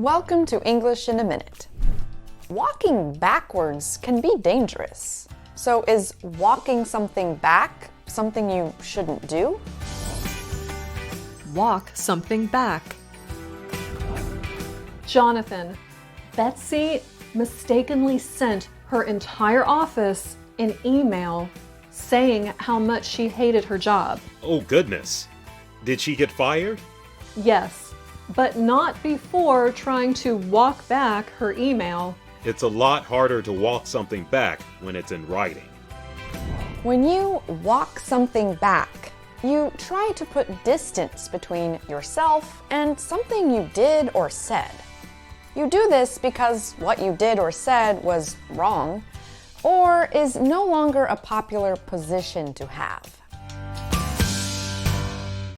Welcome to English in a Minute. Walking backwards can be dangerous. So is walking something back something you shouldn't do? Walk something back. Jonathan, Betsy mistakenly sent her entire office an email saying how much she hated her job. Oh goodness. Did she get fired? Yes, but not before trying to walk back her email. It's a lot harder to walk something back when it's in writing. When you walk something back, you try to put distance between yourself and something you did or said. You do this because what you did or said was wrong, or is no longer a popular position to have.